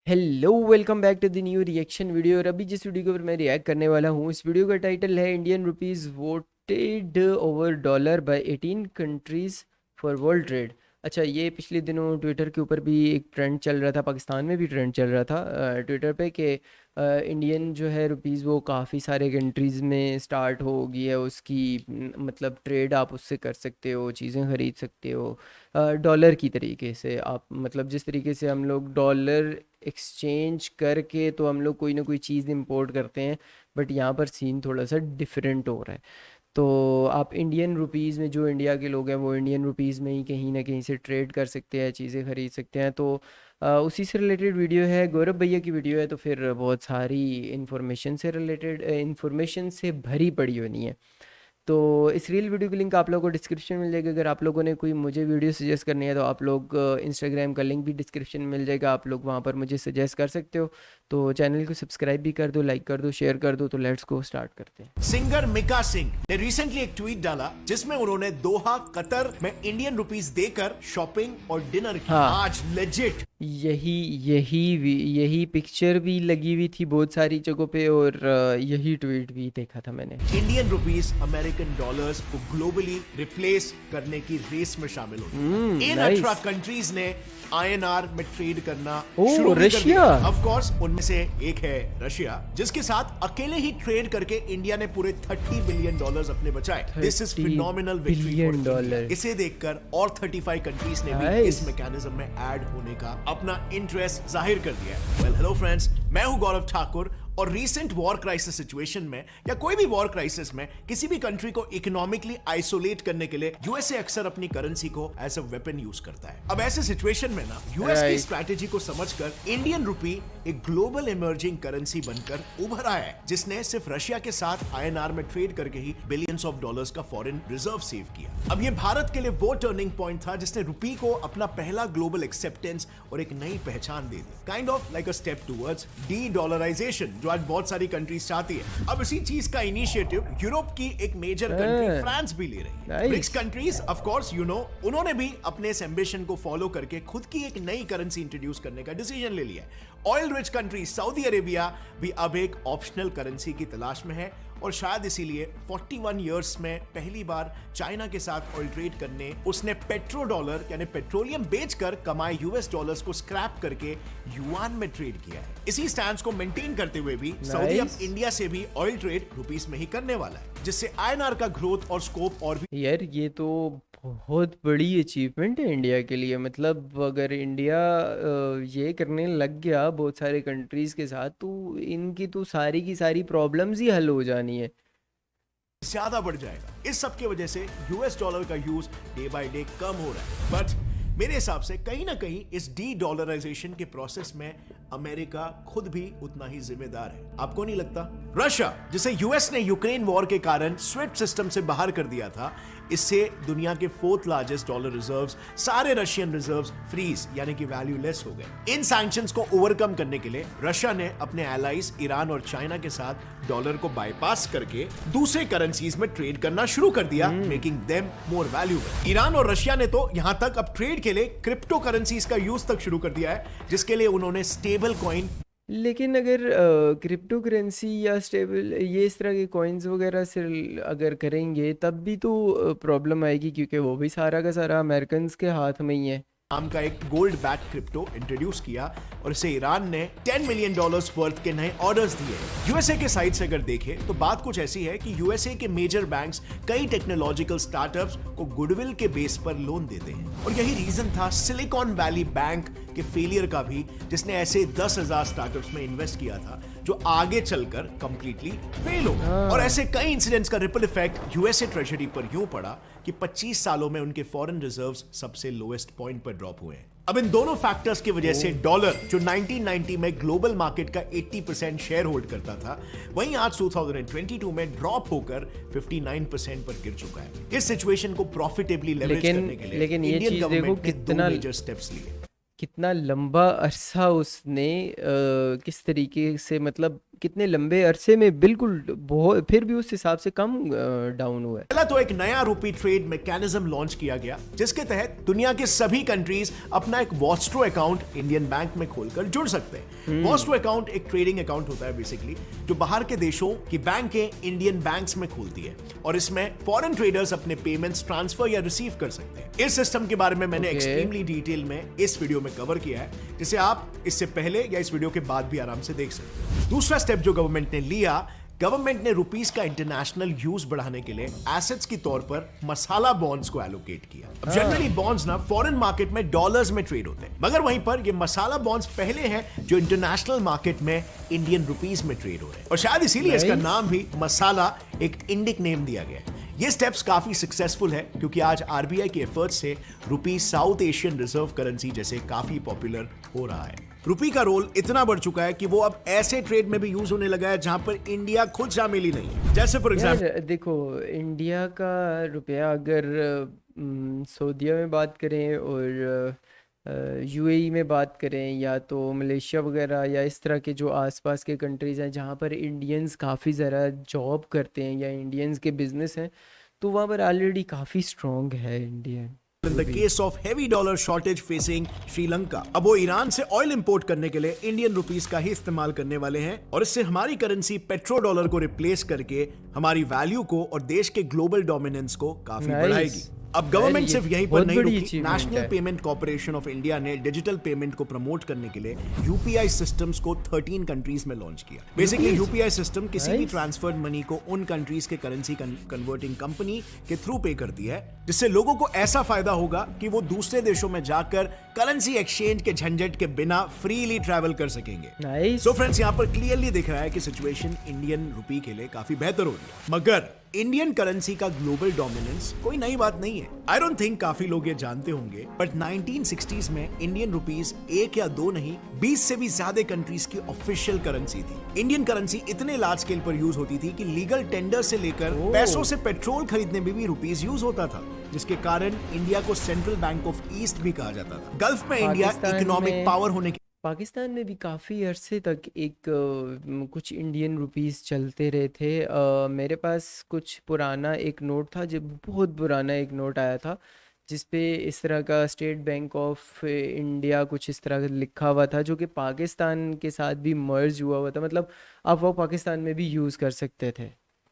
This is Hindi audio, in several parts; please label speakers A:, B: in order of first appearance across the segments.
A: Hello welcome back to the new reaction video. और अभी जिस वीडियो के ऊपर मैं रिएक्ट करने वाला हूँ, इस वीडियो का टाइटल है Indian rupees voted over dollar by 18 countries for world trade. अच्छा, ये पिछले दिनों ट्विटर के ऊपर भी एक ट्रेंड चल रहा था, पाकिस्तान में भी ट्रेंड चल रहा था ट्विटर पे कि इंडियन जो है रुपीज़ वो काफ़ी सारे कंट्रीज़ में स्टार्ट हो गई है उसकी। मतलब ट्रेड आप उससे कर सकते हो, चीज़ें ख़रीद सकते हो डॉलर की तरीके से। आप मतलब जिस तरीके से हम लोग डॉलर एक्सचेंज करके तो हम लोग कोई ना कोई चीज़ इंपोर्ट करते हैं, बट यहाँ पर सीन थोड़ा सा डिफरेंट हो रहा है। तो आप इंडियन रुपीज़ में, जो इंडिया के लोग हैं वो इंडियन रुपीज़ में ही कहीं ना कहीं से ट्रेड कर सकते हैं, चीज़ें ख़रीद सकते हैं। तो उसी से रिलेटेड वीडियो है, गौरव भैया की वीडियो है, तो फिर बहुत सारी इंफॉर्मेशन से रिलेटेड इंफॉर्मेशन से भरी पड़ी होनी है। तो इस रील वीडियो की लिंक आप लोगों को डिस्क्रिप्शन में मिल जाएगा। अगर आप लोगों ने कोई मुझे वीडियो सजेस्ट करनी है तो आप लोग इंस्टाग्राम का लिंक भी डिस्क्रिप्शन में मिल जाएगा, आप लोग वहाँ पर मुझे सजेस्ट कर सकते हो। तो चैनल को सब्सक्राइब भी कर दो, लाइक कर दो, शेयर कर दो। तो लेट्स गो, स्टार्ट करते हैं।
B: सिंगर मिका सिंह ने रिसेंटली एक ट्वीट डाला जिसमें उन्होंने दोहा कतर में इंडियन रुपीस देकर शॉपिंग और डिनर की।
A: हाँ,
B: आज लेजिट
A: यही यही यही पिक्चर भी लगी हुई थी बहुत सारी जगहों पे, और यही ट्वीट भी देखा था मैंने।
B: इंडियन रुपीस अमेरिकन डॉलर्स को ग्लोबली रिप्लेस करने की रेस में शामिल हो गए। इन 18
A: नाइस।
B: कंट्रीज ने आईएनआर में ट्रेड करना
A: ओ,
B: शुरू भी कर
A: रशिया।
B: दिया। ऑफ कोर्स उनमें से एक है रशिया, जिसके साथ अकेले ही ट्रेड करके इंडिया ने पूरे 30 बिलियन डॉलर्स अपने बचाए। This is
A: 30
B: phenomenal victory for
A: billion
B: India.
A: Dollar.
B: इसे देखकर और 35 कंट्रीज ने भी
A: नाइस।
B: इस मैकेनिज्म में ऐड होने का अपना इंटरेस्ट जाहिर कर दिया है। वेल, हेलो फ्रेंड्स, मैं हूं गौरव ठाकुर। और रीसेंट वॉर क्राइसिस सिचुएशन में या कोई भी वॉर क्राइसिस में किसी भी कंट्री को इकोनॉमिकली आइसोलेट करने के लिए यूएसए अक्सर अपनी करेंसी को एज अ वेपन यूज करता है। अब ऐसे सिचुएशन में ना यूएस की स्ट्रैटेजी को समझकर इंडियन रुपी एक ग्लोबल इमर्जिंग करेंसी बनकर उभर आया है, जिसने सिर्फ रशिया के साथ आईएनआर में ट्रेड करके ही बिलियंस ऑफ डॉलर्स का फॉरेन रिजर्व सेव किया। अब ये भारत के लिए वो टर्निंग पॉइंट था जिसने रुपी को अपना पहला ग्लोबल एक्सेप्टेंस और एक नई पहचान दे दी। Kind of like a step towards dedollarization, जो आज बहुत सारी कंट्रीज चाहती है। अब इसी चीज का इनिशिएटिव यूरोप की एक मेजर कंट्री फ्रांस भी ले रही है। BRICS countries, of course you know, उन्होंने भी अपने इस एम्बिशन को फॉलो करके खुद की एक नई करेंसी इंट्रोड्यूस करने का डिसीजन ले लिया है। Oil rich country Saudi Arabia भी अब एक ऑप्शनल करेंसी की तलाश में है, और शायद इसीलिए 41 इयर्स में पहली बार चाइना के साथ ऑयल ट्रेड करने उसने पेट्रो डॉलर यानी पेट्रोलियम बेचकर कमाए यूएस डॉलर्स को स्क्रैप करके युआन में ट्रेड किया है। इसी स्टैंड को मेंटेन करते हुए भी सऊदी अब इंडिया से भी ऑयल ट्रेड रुपीस में ही करने वाला है, जिससे आईएनआर का ग्रोथ और स्कोप और भी।
A: यार, ये तो बहुत बड़ी अचीवमेंट है इंडिया के लिए। मतलब अगर इंडिया ये करने लग गया बहुत सारे कंट्रीज के साथ, तो इनकी तो सारी की सारी प्रॉब्लम्स ही हल हो जानी है।
B: ज्यादा बढ़ जाएगा। इस सब की वजह से यूएस डॉलर का यूज डे बाय डे कम हो रहा है। बट मेरे हिसाब से कहीं ना कहीं इस डी डॉलराइजेशन के प्रोसेस में अमेरिका खुद भी उतना ही जिम्मेदार है। आपको नहीं लगता? रशिया, जिसे यूएस ने यूक्रेन वॉर के कारण स्विफ्ट सिस्टम से बाहर कर दिया था, इससे दुनिया के 4th लार्जेस्ट डॉलर रिजर्व्स, सारे रशियन रिजर्व्स फ्रीज यानी कि वैल्यूलेस हो गए। इन सैंक्शंस को ओवरकम करने के लिए रशिया ने अपने एलाइज ईरान और चाइना के साथ डॉलर को बाईपास करके दूसरे करेंसीज में ट्रेड करना शुरू कर दिया, making them more valuable. Iran और रशिया ने तो यहां तक अब ट्रेड के लिए क्रिप्टो करेंसीज का यूज तक शुरू कर दिया है, जिसके लिए उन्होंने स्टेबल कॉइन।
A: लेकिन अगर क्रिप्टो करेंसी या स्टेबल ये इस तरह के कॉइन्स वगैरह से अगर करेंगे तब भी तो प्रॉब्लम आएगी, क्योंकि वो भी सारा का सारा अमेरिकन के हाथ में ही है।
B: नाम का एक गोल्ड बैक क्रिप्टो इंट्रोड्यूस किया, और इसे ईरान ने $10 मिलियन वर्थ के नए ऑर्डर्स दिए। यूएसए के साइड से अगर देखें तो बात कुछ ऐसी है कि यूएसए के मेजर बैंक्स कई टेक्नोलॉजिकल स्टार्टअप्स को गुडविल के बेस पर लोन देते हैं, और यही रीजन था सिलिकॉन वैली बैंक के फेलियर का भी, जिसने ऐसे 10,000 स्टार्टअप्स में इन्वेस्ट किया था जो आगे चलकर कंप्लीटली फेल हो। और ऐसे कई इंसिडेंट्स का रिपल इफेक्ट यूएसए ट्रेजरी पर यूं पड़ा कि 25 सालों में उनके फॉरेन रिजर्व्स सबसे लोएस्ट पॉइंट पर ड्रॉप हुए हैं। अब इन दोनों फैक्टर्स की वजह से डॉलर, जो 1990 में ग्लोबल मार्केट का 80% शेयर होल्ड करता था, वहीं आज 2022 में ड्रॉप होकर 59% पर गिर चुका है। इस सिचुएशन को प्रॉफिटेबली लेवरेज करने के लिए
A: लेकिन ये
B: इंडियन
A: चीज देखो
B: गवर्नमेंट ने 2
A: कितना
B: मेजर स्टेप्स लिए।
A: कितना लंबा अरसा उसने किस तरीके से, मतलब कितने लंबे अरसे में बिल्कुल बहुत, फिर भी उस हिसाब से कम डाउन हुआ है।
B: पहला तो एक नया रुपी ट्रेड मैकेनिज्म लॉन्च किया गया जिसके तहत दुनिया के सभी कंट्रीज अपना एक वॉस्ट्रो अकाउंट इंडियन बैंक में खोलकर जुड़ सकते हैं। वॉस्ट्रो अकाउंट एक ट्रेडिंग अकाउंट होता है बेसिकली, जो बाहर के देशों की बैंकें इंडियन बैंक्स में खोलती है और इसमें फॉरेन ट्रेडर्स अपने पेमेंट्स ट्रांसफर या रिसीव कर सकते हैं। इस सिस्टम के बारे में मैंने एक्सट्रीमली डिटेल में इस वीडियो में कवर किया है, जिसे आप इससे पहले या इस वीडियो के बाद भी आराम से देख सकते हैं। दूसरा स्टेप जो गवर्नमेंट ने लिया, गवर्नमेंट ने रुपीस का इंटरनेशनल यूज बढ़ाने के लिए एसेट्स के तौर पर मसाला बॉन्ड्स को एलोकेट किया। अब जनरली बॉन्ड्स ना फॉरेन मार्केट में डॉलर्स में ट्रेड होते हैं, मगर वहीं पर ये मसाला बॉन्ड्स पहले हैं जो इंटरनेशनल मार्केट में इंडियन रुपीस में ट्रेड हो रहे हैं, और शायद इसीलिए इसका नाम भी मसाला एक इंडिक नेम दिया गया है। ये स्टेप्स काफी सक्सेसफुल है क्योंकि आज आरबीआई के एफर्ट्स से रुपी साउथ एशियन रिजर्व करेंसी जैसे काफी पॉपुलर हो रहा है। रुपी का रोल इतना बढ़ चुका है कि वो अब ऐसे ट्रेड में भी यूज होने लगा है जहां पर इंडिया खुद शामिल ही नहीं है। जैसे फॉर एग्जांपल
A: देखो, इंडिया का रुपया अगर सऊदीया में बात करें और यूएई में बात करें या तो मलेशिया वगैरह या इस तरह के जो आसपास के कंट्रीज़ हैं जहाँ पर इंडियंस काफ़ी ज़रा जॉब करते हैं या इंडियंस के बिजनेस हैं, तो वहाँ पर ऑलरेडी काफ़ी स्ट्रॉन्ग है Indian.
B: In the case of heavy dollar shortage facing Sri Lanka, अब वो ईरान से ऑयल इंपोर्ट करने के लिए इंडियन रुपीस का ही इस्तेमाल करने वाले हैं और इससे हमारी करेंसी पेट्रो डॉलर को रिप्लेस करके हमारी वैल्यू को और देश के ग्लोबल डोमिनेंस को काफी बढ़ाएगी। अब गवर्नमेंट सिर्फ यहीं पर नहीं रुकी, national payment corporation of India ने डिजिटल पेमेंट को प्रमोट करने के लिए यूपीआई सिस्टम्स को 13 कंट्रीज में लॉन्च किया। बेसिकली यूपीआई सिस्टम किसी भी ट्रांसफर्ड मनी को उन कंट्रीज के करेंसी कन्वर्टिंग कंपनी के थ्रू पे करती है, जिससे लोगों को ऐसा फायदा होगा कि वो दूसरे देशों में जाकर करेंसी एक्सचेंज के झंझट के बिना फ्रीली ट्रैवल कर सकेंगे। सो फ्रेंड्स, यहाँ पर क्लियरली दिख रहा है कि सिचुएशन इंडियन रुपी के लिए काफी बेहतर हो रही है, मगर इंडियन करेंसी का ग्लोबल डोमिनेंस कोई नई बात नहीं है। आई डोंट थिंक काफी लोग ये जानते होंगे, बट 1960s में इंडियन रुपीस एक या दो नहीं 20 से भी ज्यादा कंट्रीज की ऑफिशियल करेंसी थी। इंडियन करेंसी इतने लार्ज स्केल पर यूज होती थी कि लीगल टेंडर से लेकर पैसों से पेट्रोल खरीदने में भी रुपीस यूज होता था, जिसके कारण इंडिया को सेंट्रल बैंक ऑफ ईस्ट भी कहा जाता था। गल्फ में इंडिया इकोनॉमिक पावर होने के
A: पाकिस्तान में भी काफ़ी अरसे तक कुछ इंडियन रुपीस चलते रहे थे। मेरे पास कुछ पुराना एक नोट था, जब बहुत पुराना एक नोट आया था जिस पे इस तरह का स्टेट बैंक ऑफ इंडिया कुछ इस तरह का लिखा हुआ था, जो कि पाकिस्तान के साथ भी मर्ज हुआ हुआ था, मतलब आप वो पाकिस्तान में भी यूज़ कर सकते थे।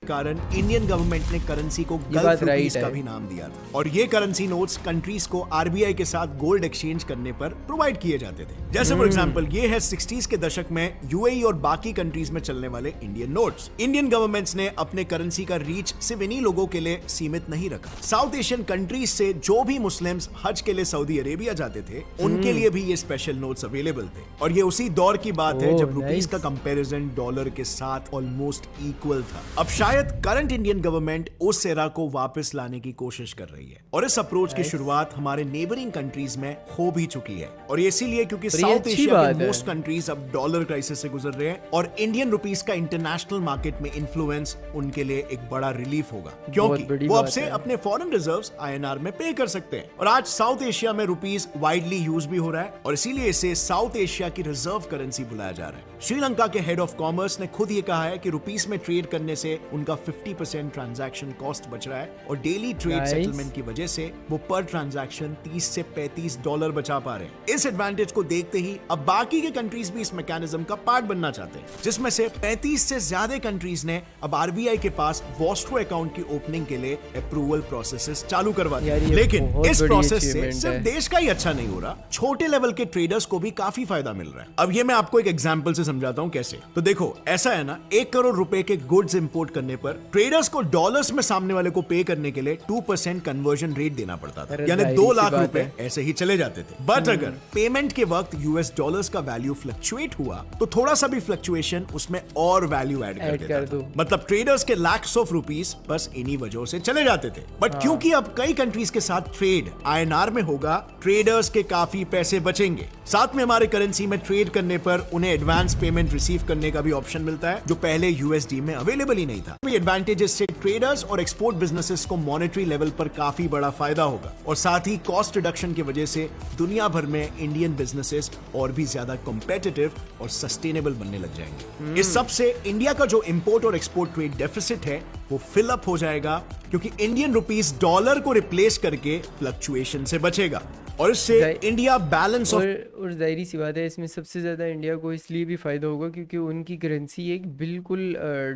B: कारण इंडियन गवर्नमेंट ने करेंसी को गल्फ रुपीस का भी नाम दिया था, और ये करेंसी नोट्स कंट्रीज को आरबीआई के साथ गोल्ड एक्सचेंज करने पर प्रोवाइड किए जाते थे। जैसे फॉर एग्जांपल ये है 60s के दशक में यूएई और बाकी कंट्रीज में चलने वाले इंडियन नोट्स। इंडियन गवर्नमेंट्स ने अपने करेंसी का रीच सिर्फ इन्हीं लोगों के लिए सीमित नहीं रखा। साउथ एशियन कंट्रीज से जो भी मुस्लिम्स हज के लिए सऊदी अरेबिया जाते थे, उनके लिए भी ये स्पेशल नोट्स अवेलेबल थे, और ये उसी दौर की बात है जब रुपीस का कंपैरिजन डॉलर के साथ ऑलमोस्ट इक्वल था। अब शायद करंट इंडियन गवर्नमेंट उस एरा को वापस लाने की कोशिश कर रही है, और इस अप्रोच की शुरुआत हमारे नेबरिंग कंट्रीज में हो भी चुकी है, और ये इसीलिए क्योंकि साउथ एशिया के मोस्ट कंट्रीज अब डॉलर क्राइसिस से गुजर रहे हैं, और इंडियन रुपीस का इंटरनेशनल मार्केट में इन्फ्लुएंस उनके लिए एक बड़ा रिलीफ होगा, क्योंकि वो अब से अपने फॉरेन रिजर्व्स आईएनआर में पे कर सकते हैं। और आज साउथ एशिया में रुपीस वाइडली यूज भी हो रहा है, और इसीलिए इसे साउथ एशिया की रिजर्व करेंसी बुलाया जा रहा है। श्रीलंका के हेड ऑफ कॉमर्स ने खुद ये कहा है कि रुपीस में ट्रेड करने से उनका 50% ट्रांजैक्शन कॉस्ट बच रहा है, और डेली ट्रेड सेटलमेंट की वजह से वो पर ट्रांजैक्शन 30 से $35 बचा पा रहे हैं। इस एडवांटेज को देखते ही अब बाकी के कंट्रीज भी इस मैकेनिज्म का पार्ट बनना चाहते हैं, जिसमें से 35 से ज्यादा कंट्रीज ने अब आरबीआई के पास वॉस्ट्रो अकाउंट की ओपनिंग के लिए अप्रूवल प्रोसेसेस चालू करवा दिए। लेकिन इस प्रोसेस से सिर्फ देश का ही अच्छा नहीं हो रहा, छोटे लेवल के ट्रेडर्स को भी काफी फायदा मिल रहा है। अब ये मैं आपको एक एग्जांपल से समझाता हूं कैसे। तो देखो, ऐसा है ना, 1 करोड़ रुपए के गुड्स इंपोर्ट करने पर ट्रेडर्स को डॉलर्स में सामने वाले को पे करने के लिए 2% कन्वर्जन रेट देना पड़ता था, यानी 2 लाख रुपए ऐसे ही चले जाते थे। बट अगर पेमेंट के वक्त यूएस डॉलर्स का वैल्यू फ्लक्चुएट हुआ तो थोड़ा सा भी फ्लक्चुएशन उसमें और वैल्यू ऐड कर देता था। मतलब ट्रेडर्स के lakhs of rupees बस इन्हीं वजहों से चले जाते थे। बट क्योंकि अब कई कंट्रीज के साथ ट्रेड आईएनआर में होगा, ट्रेडर्स के काफी पैसे बचेंगे। साथ में हमारे करेंसी में ट्रेड करने पर उन्हें एडवांस पेमेंट रिसीव करने का भी ऑप्शन मिलता है, जो पहले यूएसडी में अवेलेबल ही नहीं था। था। एडवांटेजेस से ट्रेडर्स और एक्सपोर्ट बिजनेसेस को मॉनेटरी लेवल पर काफी बड़ा फायदा होगा और साथ ही कॉस्ट रिडक्शन की वजह से दुनिया भर में इंडियन बिजनेसेस और भी ज्यादा कॉम्पिटिटिव और सस्टेनेबल बनने लग जाएंगे। इस सब से इंडिया का जो इंपोर्ट और एक्सपोर्ट ट्रेड डेफिसिट है वो फिल अप हो जाएगा, क्योंकि इंडियन रुपीस डॉलर को रिप्लेस करके फ्लक्चुएशन से बचेगा और इससे इंडिया बैलेंस
A: और जाहिर सी बात है इसमें सबसे ज़्यादा इंडिया को इसलिए भी फ़ायदा होगा क्योंकि उनकी करेंसी एक बिल्कुल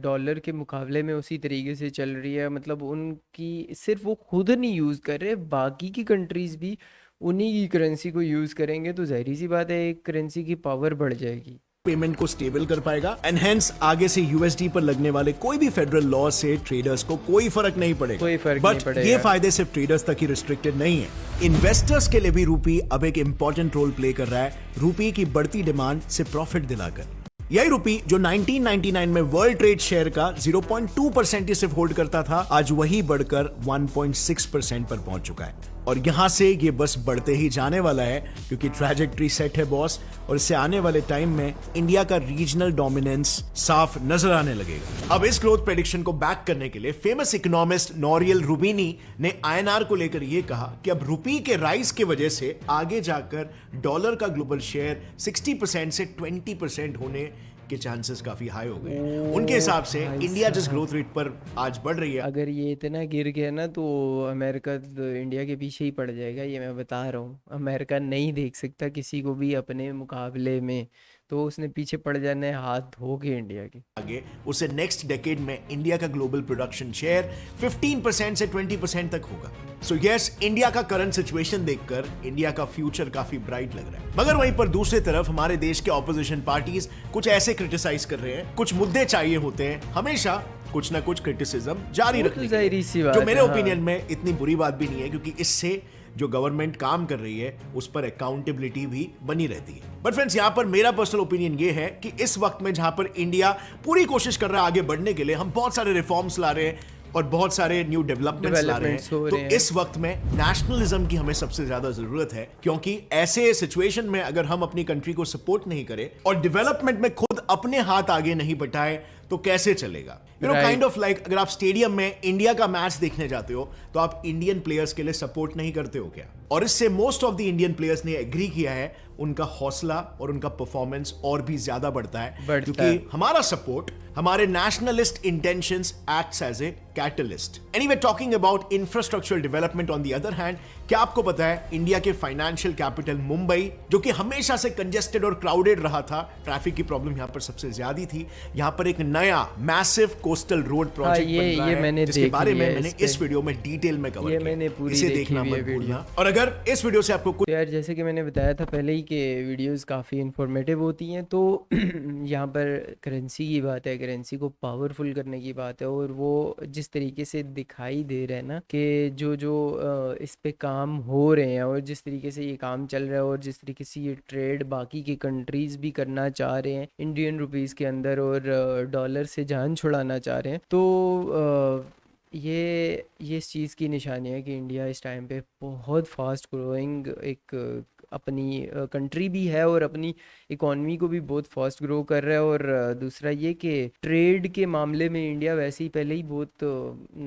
A: डॉलर के मुकाबले में उसी तरीके से चल रही है। मतलब उनकी सिर्फ वो खुद नहीं यूज़ कर रहे, बाकी की कंट्रीज़ भी उन्हीं की करेंसी को यूज़ करेंगे, तो जाहिर सी बात है एक करेंसी की पावर बढ़ जाएगी,
B: पेमेंट को स्टेबल कर पाएगा एंड हेंस आगे से यूएसडी पर लगने वाले कोई भी फेडरल लॉ से ट्रेडर्स को कोई फर्क नहीं पड़ेगा।
A: कोई फर्क नहीं पड़ेगा।
B: ये फायदे सिर्फ ट्रेडर्स तक ही रिस्ट्रिक्टेड नहीं है, इन्वेस्टर्स के लिए भी रूपी अब एक इंपॉर्टेंट रोल प्ले कर रहा है, रूपी की बढ़ती डिमांड से प्रॉफिट दिलाकर। यही रूपी जो 1999 में वर्ल्ड ट्रेड शेयर का 0.2% ही सिर्फ होल्ड करता था, आज वही बढ़कर 1.6% पर पहुंच चुका है और यहां से ये बस बढ़ते ही जाने वाला है, क्योंकि ट्रैजेक्टरी सेट है बॉस, और इससे आने वाले टाइम में इंडिया का रीजनल डोमिनेंस साफ नजर आने लगेगा। अब इस ग्रोथ प्रेडिक्शन को बैक करने के लिए फेमस इकोनॉमिस्ट नोरियल रूबिनी ने आईएनआर को लेकर यह कहा कि अब रुपी के राइज की वजह से आगे जाकर डॉलर का ग्लोबल शेयर 60% से 20% होने के चांसेस काफी हाई हो गए। उनके हिसाब से इंडिया जिस ग्रोथ रेट पर आज बढ़ रही है,
A: अगर ये इतना गिर गया ना तो अमेरिका तो इंडिया के पीछे ही पड़ जाएगा, ये मैं बता रहा हूँ। अमेरिका नहीं देख सकता किसी को भी अपने मुकाबले में, तो उसने पीछे पड़ जाना है हाथ धो के इंडिया के
B: आगे। उसे नेक्स्ट डेकेड में इंडिया का ग्लोबल प्रोडक्शन शेयर 15% से 20% तक होगा। सो यस, इंडिया का करंट सिचुएशन देखकर इंडिया का फ्यूचर काफी ब्राइट लग रहा है। मगर वहीं पर दूसरी तरफ हमारे देश के ऑपोजिशन पार्टीज कुछ ऐसे क्रिटिसाइज कर रहे हैं, कुछ मुद्दे चाहिए होते हैं, हमेशा कुछ ना कुछ क्रिटिसिज्म जारी रखने के लिए, जो मेरे ओपिनियन में इतनी बुरी बात भी नहीं है, क्योंकि इससे जो गवर्नमेंट काम कर रही है उस पर अकाउंटेबिलिटी भी बनी रहती है। बट फ्रेंड्स, यहां पर मेरा पर्सनल ओपिनियन ये है कि इस वक्त में जहां पर इंडिया पूरी कोशिश कर रहा है आगे बढ़ने के लिए, हम बहुत सारे रिफॉर्म्स ला रहे हैं और बहुत सारे न्यू डेवलपमेंट्स ला रहे हैं, तो इस वक्त में नेशनलिज्म की हमें सबसे ज्यादा जरूरत है, क्योंकि ऐसे सिचुएशन में अगर हम अपनी कंट्री को सपोर्ट नहीं करें और डेवलपमेंट में खुद अपने हाथ आगे नहीं बढ़ाए तो कैसे चलेगा। काइंड ऑफ लाइक अगर आप स्टेडियम में इंडिया का मैच देखने जाते हो तो आप इंडियन प्लेयर्स के लिए सपोर्ट नहीं करते हो क्या? और इससे most of the Indian players ने एग्री किया है, उनका हौसला और उनका परफॉर्मेंस और भी ज्यादा बढ़ता है, क्योंकि हमारा सपोर्ट हमारे nationalist intentions acts as a catalyst. Anyway, talking about infrastructural development on the other hand, क्या आपको पता है इंडिया के फाइनेंशियल कैपिटल मुंबई, जो कि हमेशा से कंजेस्टेड और क्राउडेड रहा था, ट्रैफिक की प्रॉब्लम यहां पर सबसे ज्यादा थी, यहां पर एक नया मैसिव कोस्टल रोड प्रोजेक्ट बन रहा है, जिसके बारे में मैंने इस वीडियो में डिटेल में कवर किया, इसे देखना मत भूलना। और अगर इस वीडियो से आपको कुछ
A: यार, जैसे कि मैंने बताया था पहले ही कि वीडियोस काफ़ी इंफॉर्मेटिव होती हैं, तो यहाँ पर करेंसी की बात है, करेंसी को पावरफुल करने की बात है, और वो जिस तरीके से दिखाई दे रहा है ना कि जो इस पे काम हो रहे हैं और जिस तरीके से ये काम चल रहा है और जिस तरीके से ये ट्रेड बाकी की कंट्रीज़ भी करना चाह रहे हैं इंडियन रुपीज़ के अंदर और डॉलर से जान छुड़ाना चाह रहे हैं, तो ये इस चीज़ की निशानी है कि इंडिया इस टाइम पे बहुत फास्ट ग्रोइंग एक अपनी कंट्री भी है और अपनी इकॉनमी को भी बहुत फास्ट ग्रो कर रहा है। और दूसरा ये कि ट्रेड के मामले में इंडिया वैसे ही पहले ही बहुत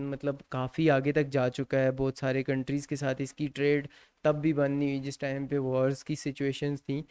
A: मतलब काफ़ी आगे तक जा चुका है, बहुत सारे कंट्रीज़ के साथ इसकी ट्रेड तब भी बंद नहीं हुई जिस टाइम पे वॉर्स की सिचुएशंस थी।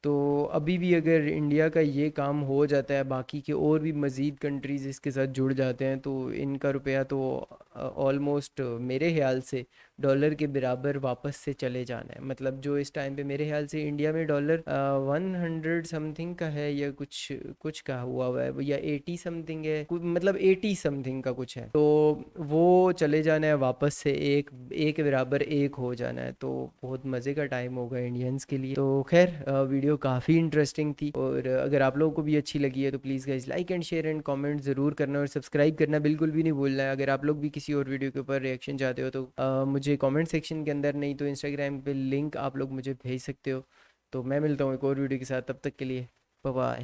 A: तो अभी भी अगर इंडिया का ये काम हो जाता है, बाकी के और भी मज़ीद कंट्रीज़ इसके साथ जुड़ जाते हैं, तो इनका रुपया तो ऑलमोस्ट मेरे ख्याल से डॉलर के बराबर वापस से चले जाना है। मतलब जो इस टाइम पे मेरे ख्याल से इंडिया में डॉलर 100 समथिंग का है या कुछ का हुआ है या 80 समथिंग है, मतलब 80 समथिंग का कुछ है, तो वो चले जाना है वापस से एक के बराबर एक हो जाना है, तो बहुत मज़े का टाइम होगा इंडियंस के लिए। तो खैर, वीडियो काफ़ी इंटरेस्टिंग थी, और अगर आप लोगों को भी अच्छी लगी है तो please guys like and share and comment ज़रूर करना और सब्सक्राइब करना बिल्कुल भी नहीं भूलना है। अगर आप लोग भी किसी और वीडियो के ऊपर रिएक्शन चाहते हो तो मुझे कमेंट सेक्शन के अंदर, नहीं तो इंस्टाग्राम पे लिंक आप लोग मुझे भेज सकते हो। तो मैं मिलता हूँ एक और वीडियो के साथ, तब तक के लिए बाय बाय।